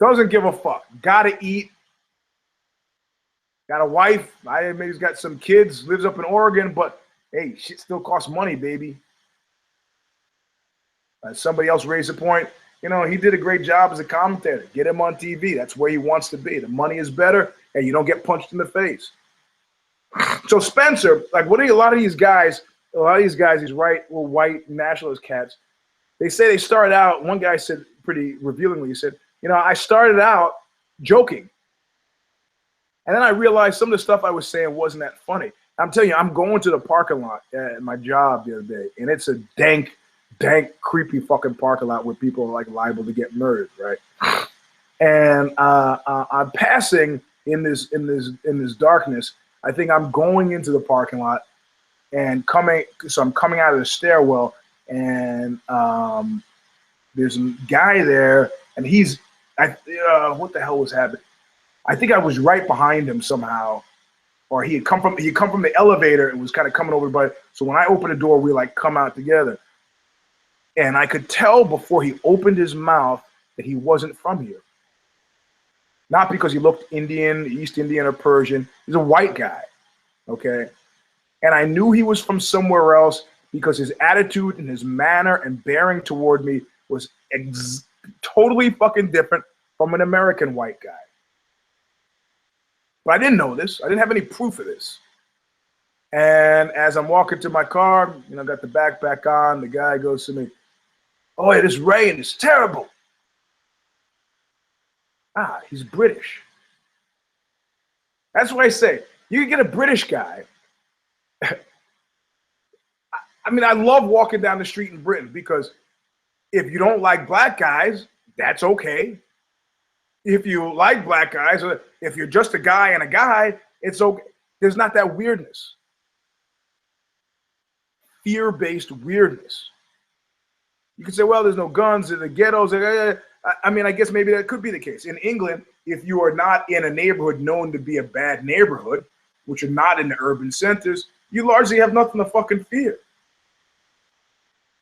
doesn't give a fuck. Gotta eat. Got a wife. I admit he's got some kids, lives up in Oregon, but hey, shit still costs money, baby. Somebody else raised a point. You know, he did a great job as a commentator. Get him on TV. That's where he wants to be. The money is better, and you don't get punched in the face. So Spencer, like a lot of these guys, these white nationalist cats, they say they started out, one guy said pretty revealingly, he said, you know, I started out joking. And then I realized some of the stuff I was saying wasn't that funny. I'm telling you, I'm going to the parking lot at my job the other day, and it's a dank, creepy fucking parking lot where people are like liable to get murdered, right? And I'm passing in this darkness. I think I'm going into the parking lot and I'm coming out of the stairwell, and there's a guy there, and what the hell was happening? I think I was right behind him somehow, or he had come from the elevator and was kind of coming over by. So when I opened the door, we like come out together, and I could tell before he opened his mouth that he wasn't from here. Not because he looked Indian, East Indian, or Persian. He's a white guy, okay? And I knew he was from somewhere else because his attitude and his manner and bearing toward me was totally fucking different from an American white guy. But I didn't know this. I didn't have any proof of this. And as I'm walking to my car, you know, got the backpack on, the guy goes to me, "Oh, it is rain. It's terrible." Ah, he's British. That's what I say. You can get a British guy. I mean, I love walking down the street in Britain because if you don't like black guys, that's okay. If you like black guys, or if you're just a guy and a guy, it's okay. There's not that weirdness. Fear-based weirdness. You can say, well, there's no guns in the ghettos. I mean, I guess maybe that could be the case. In England, if you are not in a neighborhood known to be a bad neighborhood, which are not in the urban centers, you largely have nothing to fucking fear.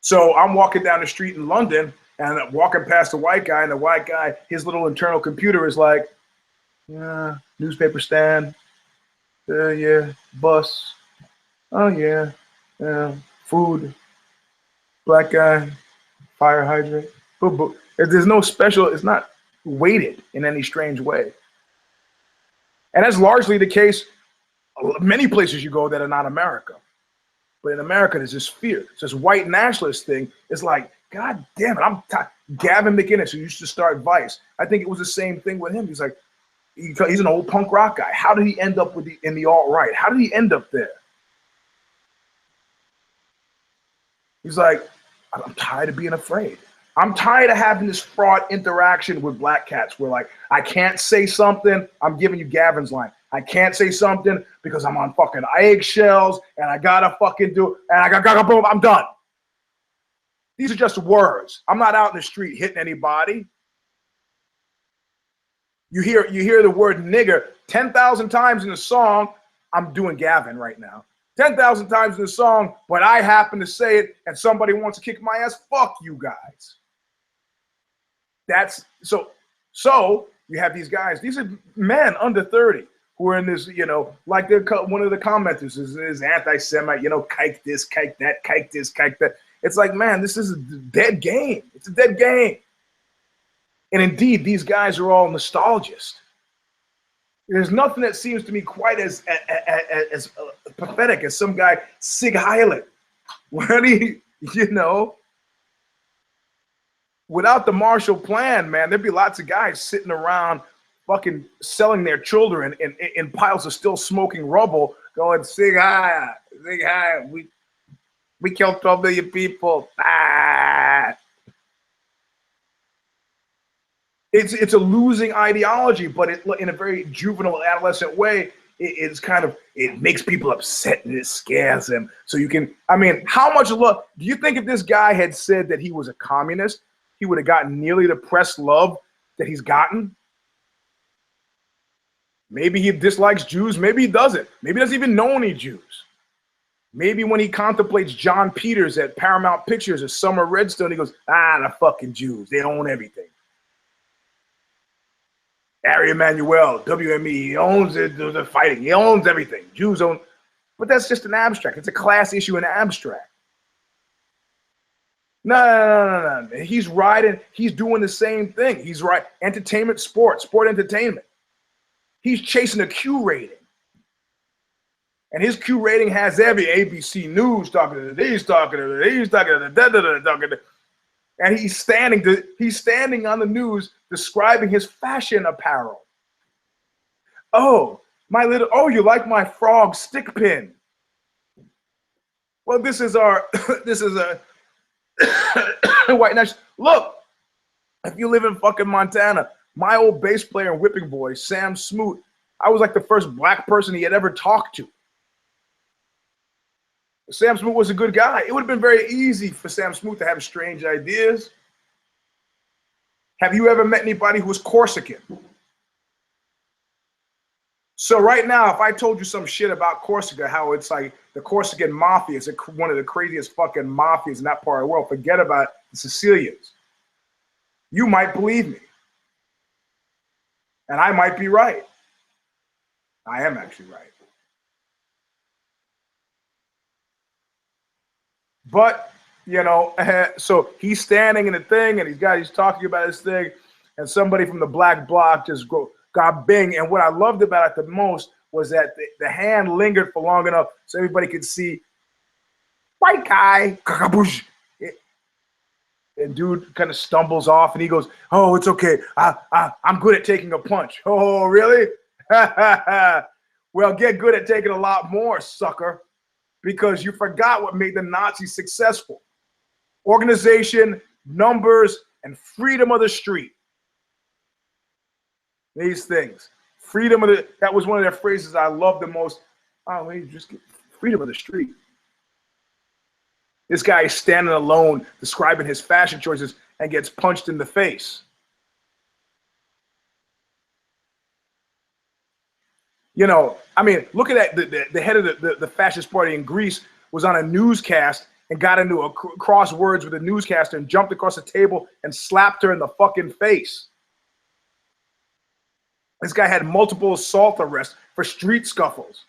So I'm walking down the street in London, And walking past the white guy, and the white guy, his little internal computer is like, yeah, newspaper stand, yeah, bus, oh yeah, yeah, food, black guy, fire hydrant. Boom, boom. There's no special, it's not weighted in any strange way. And that's largely the case many places you go that are not America. But in America, there's this fear. It's this white nationalist thing. It's like, God damn it, I'm tired. Gavin McInnes, who used to start Vice, I think it was the same thing with him. He's like, he's an old punk rock guy. How did he end up in the alt-right? How did he end up there? He's like, I'm tired of being afraid. I'm tired of having this fraught interaction with black cats where, like, I can't say something. I'm giving you Gavin's line. I can't say something because I'm on fucking eggshells and I gotta fucking do, and I gotta boom, I'm done. These are just words. I'm not out in the street hitting anybody. You hear the word nigger 10,000 times in a song. I'm doing Gavin right now. 10,000 times in the song, but I happen to say it and somebody wants to kick my ass. Fuck you guys. That's so you have these guys, these are men under 30 who are in this, you know, like one of the commenters is anti-Semite, you know, kike this, kike that, kike this, kike that. It's like, man, this is a dead game. It's a dead game. And indeed, these guys are all nostalgists. There's nothing that seems to me quite as pathetic as some guy, Sig Heil. When he, you know, without the Marshall Plan, man, there'd be lots of guys sitting around fucking selling their children in piles of still smoking rubble, going, Sig Heil, we killed 12 million people. Ah. It's a losing ideology, but in a very juvenile, adolescent way, it's kind of, it makes people upset and it scares them. So you can, I mean, how much love, do you think if this guy had said that he was a communist, he would have gotten nearly the press love that he's gotten? Maybe he dislikes Jews, maybe he doesn't. Maybe he doesn't even know any Jews. Maybe when he contemplates John Peters at Paramount Pictures or Summer Redstone, he goes, the fucking Jews, they own everything. Ari Emanuel, WME, he owns it, the fighting, he owns everything. Jews own, but that's just an abstract. It's a class issue in abstract. No. He's riding, he's doing the same thing. He's right, entertainment, sport entertainment. He's chasing a Q rating. And his Q rating has every ABC News talking to these, talking to these, talking to talking to. And he's standing on the news describing his fashion apparel. Oh, you like my frog stick pin? Well, this is a white national. Look, if you live in fucking Montana, my old bass player and whipping boy, Sam Smoot, I was like the first black person he had ever talked to. Sam Smoot was a good guy. It would have been very easy for Sam Smoot to have strange ideas. Have you ever met anybody who was Corsican? So right now, if I told you some shit about Corsica, how it's like the Corsican mafia is one of the craziest fucking mafias in that part of the world, forget about the Sicilians. You might believe me. And I might be right. I am actually right. But, you know, so he's standing in the thing and he's talking about his thing, and somebody from the black bloc just got bing. And what I loved about it the most was that the hand lingered for long enough so everybody could see white guy. And dude kind of stumbles off and he goes, oh, it's okay. I'm good at taking a punch. Oh, really? Well, get good at taking a lot more, sucker. Because you forgot what made the Nazis successful. Organization, numbers, and freedom of the street. These things. Freedom of the, that was one of their phrases I loved the most. Oh, wait, just get freedom of the street. This guy is standing alone describing his fashion choices and gets punched in the face. You know, I mean, look at that. The head of the fascist party in Greece was on a newscast and got into a cross words with a newscaster and jumped across the table and slapped her in the fucking face. This guy had multiple assault arrests for street scuffles.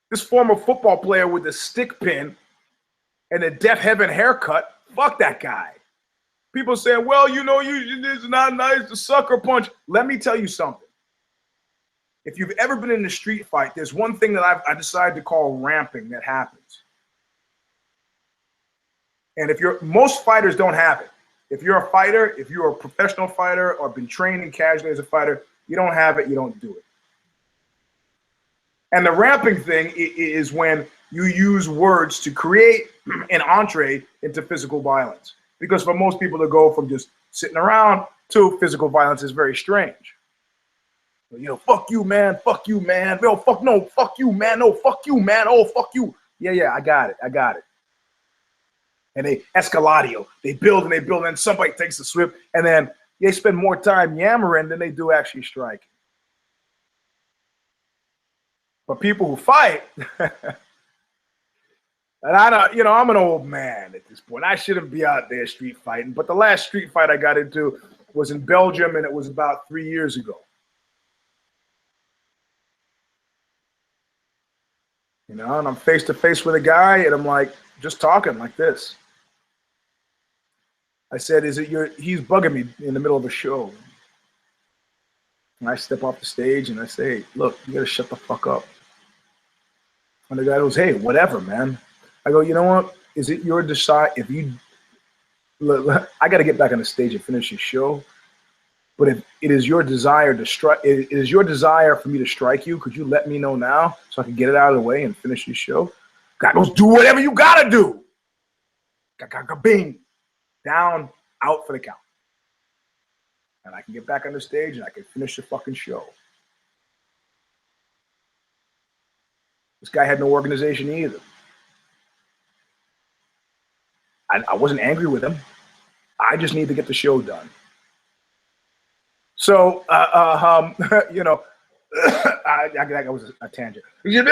This former football player with a stick pin and a Deaf Heaven haircut, fuck that guy. People say, well, you know, it's not nice to sucker punch. Let me tell you something. If you've ever been in a street fight, there's one thing that I decided to call ramping that happens. And most fighters don't have it. If you're a fighter, if you're a professional fighter or been trained and casually as a fighter, you don't have it, you don't do it. And the ramping thing is when you use words to create an entree into physical violence. Because for most people to go from just sitting around to physical violence is very strange. You know, fuck you, man. Fuck you, man. No, fuck you, man. No, fuck you, man. Oh, fuck you. Yeah, I got it. And they escaladio. They build, and somebody takes a swip, and then they spend more time yammering than they do actually striking. But people who fight, and I don't, you know, I'm an old man at this point. I shouldn't be out there street fighting. But the last street fight I got into was in Belgium, and it was about 3 years ago. You know, and I'm face to face with a guy, and I'm like, just talking like this. I said, he's bugging me in the middle of a show. And I step off the stage and I say, look, you got to shut the fuck up. And the guy goes, hey, whatever, man. I go, you know what? Is it your decide if you look, I got to get back on the stage and finish the show. But if it is your desire to strike, it is your desire for me to strike you, could you let me know now so I can get it out of the way and finish the show? God goes, do whatever you got to do. Bing. Down, out for the count. And I can get back on the stage and I can finish the fucking show. This guy had no organization either. I wasn't angry with him. I just need to get the show done. So, you know, that was a tangent. I'm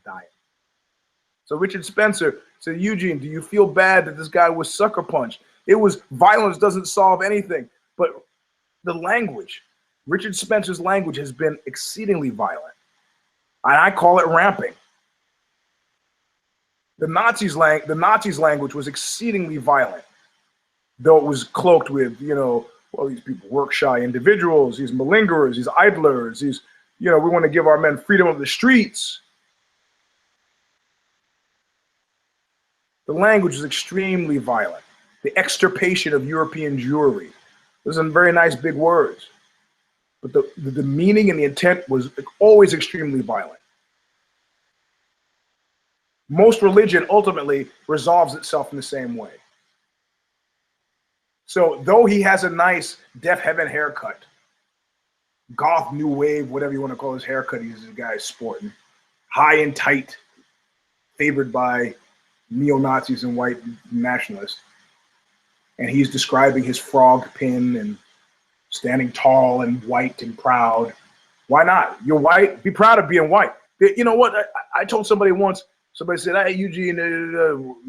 dying. So Richard Spencer said, Eugene, do you feel bad that this guy was sucker punched? It was violence doesn't solve anything. But the language, Richard Spencer's language has been exceedingly violent. And I call it ramping. The Nazis' language was exceedingly violent, though it was cloaked with, you know, well, these people work shy individuals, these malingerers, these idlers, these, you know, we want to give our men freedom of the streets. The language is extremely violent. The extirpation of European Jewry. Those are very nice big words. But the meaning and the intent was always extremely violent. Most religion ultimately resolves itself in the same way. So though he has a nice Deaf Heaven haircut, goth new wave, whatever you want to call his haircut, he's a guy sporting, high and tight, favored by neo-Nazis and white nationalists. And he's describing his frog pin and standing tall and white and proud. Why not? You're white. Be proud of being white. You know what? I told somebody once, somebody said, hey, Eugene,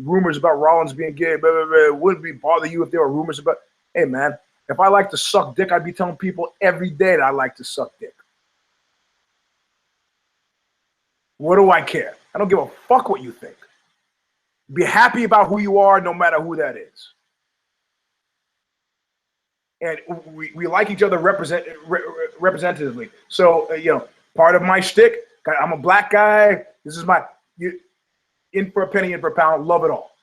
rumors about Rollins being gay, blah, blah, blah. Wouldn't it bother you if there were rumors about, hey, man, if I like to suck dick, I'd be telling people every day that I like to suck dick. What do I care? I don't give a fuck what you think. Be happy about who you are, no matter who that is. And we like each other representatively. So, you know, part of my shtick, I'm a black guy. This is in for a penny, in for a pound, love it all.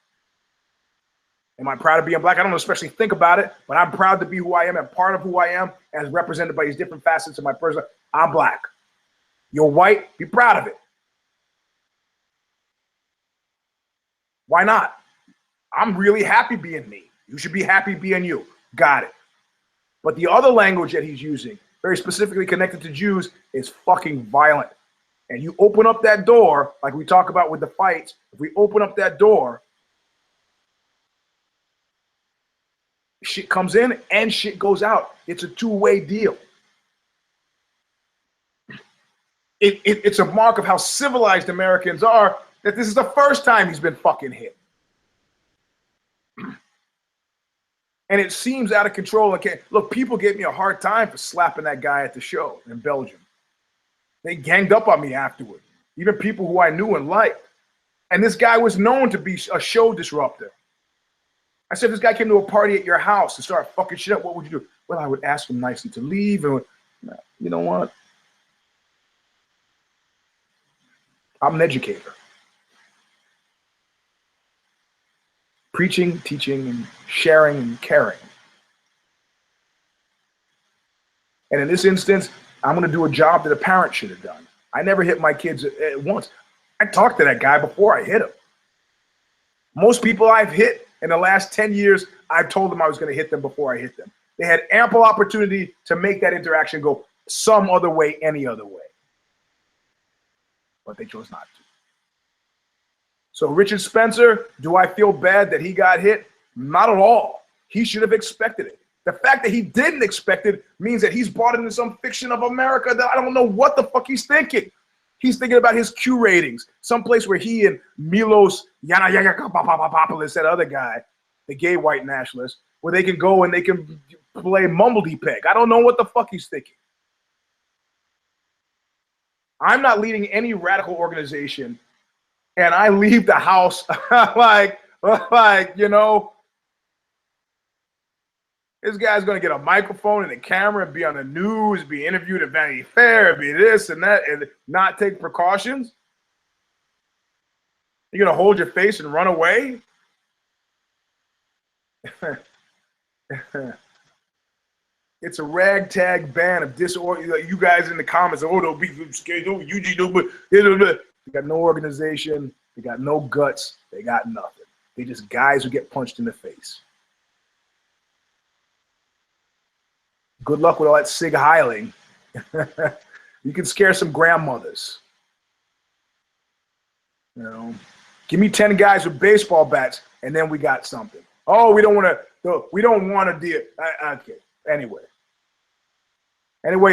Am I proud of being black? I don't especially think about it, but I'm proud to be who I am, and part of who I am, as represented by these different facets of my person. I'm black. You're white, be proud of it. Why not? I'm really happy being me. You should be happy being you. Got it. But the other language that he's using, very specifically connected to Jews, is fucking violent. And you open up that door, like we talk about with the fights, if we open up that door, shit comes in and shit goes out. It's a two-way deal. it's a mark of how civilized Americans are that this is the first time he's been fucking hit. And it seems out of control. Look, people gave me a hard time for slapping that guy at the show in Belgium. They ganged up on me afterward, even people who I knew and liked. And this guy was known to be a show disruptor. I said, this guy came to a party at your house and started fucking shit up. What would you do? Well, I would ask him nicely to leave. And you know what? I'm an educator. Preaching, teaching, and sharing and caring. And in this instance, I'm going to do a job that a parent should have done. I never hit my kids at once. I talked to that guy before I hit him. Most people I've hit in the last 10 years, I've told them I was going to hit them before I hit them. They had ample opportunity to make that interaction go some other way, any other way. But they chose not to. So Richard Spencer, do I feel bad that he got hit? Not at all. He should have expected it. The fact that he didn't expect it means that he's bought into some fiction of America that I don't know what the fuck he's thinking. He's thinking about his Q ratings, someplace where he and Milos Yanayakapapapapoulos, that other guy, the gay white nationalist, where they can go and they can play mumbledy-peg. I don't know what the fuck he's thinking. I'm not leading any radical organization, and I leave the house like, you know, this guy's going to get a microphone and a camera and be on the news, be interviewed at Vanity Fair, be this and that, and not take precautions? You're going to hold your face and run away? It's a ragtag band of disorder. You guys in the comments, oh, don't be scared. They got no organization. They got no guts. They got nothing. They just guys who get punched in the face. Good luck with all that sig heiling. You can scare some grandmothers. You know, give me 10 guys with baseball bats, and then we got something. Oh, we don't want to. We don't want to deal. Okay. Anyway,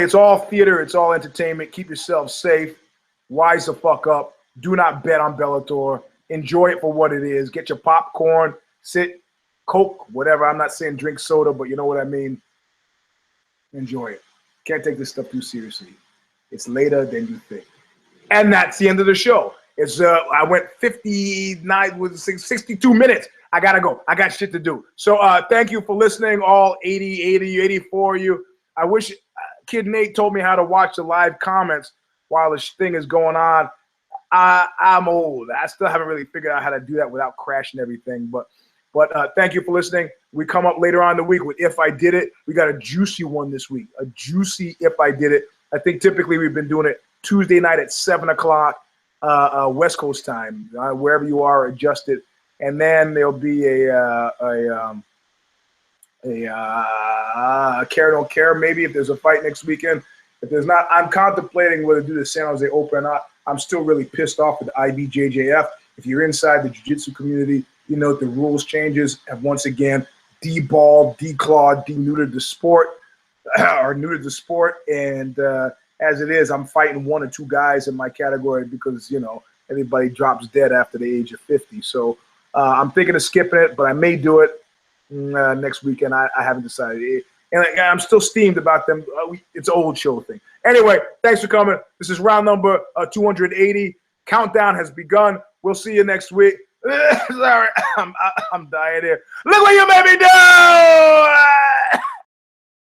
it's all theater. It's all entertainment. Keep yourself safe. Wise the fuck up. Do not bet on Bellator. Enjoy it for what it is. Get your popcorn. Sit, Coke, whatever. I'm not saying drink soda, but you know what I mean. Enjoy it. Can't take this stuff too seriously. It's later than you think. And that's the end of the show. It's I went 59 with 62 minutes. I gotta go. I got shit to do. So thank you for listening, all 84 of you. I wish Kid Nate told me how to watch the live comments while this thing is going on. I'm old. I still haven't really figured out how to do that without crashing everything. But thank you for listening. We come up later on in the week with If I Did It. We got a juicy one this week. A juicy If I Did It. I think typically we've been doing it Tuesday night at 7 o'clock West Coast time. Wherever you are, adjust it. And then there'll be a care don't care maybe if there's a fight next weekend. If there's not, I'm contemplating whether to do the San Jose Open or not. I'm still really pissed off with the IBJJF. If you're inside the jiu-jitsu community, you know the rules changes have once again deballed, declawed, denuded the sport, or neutered the sport. And as it is, I'm fighting 1 or 2 guys in my category because, you know, everybody drops dead after the age of 50. So I'm thinking of skipping it, but I may do it next weekend. I haven't decided. And I'm still steamed about them. It's an old show thing. Anyway, thanks for coming. This is round number 280. Countdown has begun. We'll see you next week. Sorry, I'm dying here. Look what you made me do!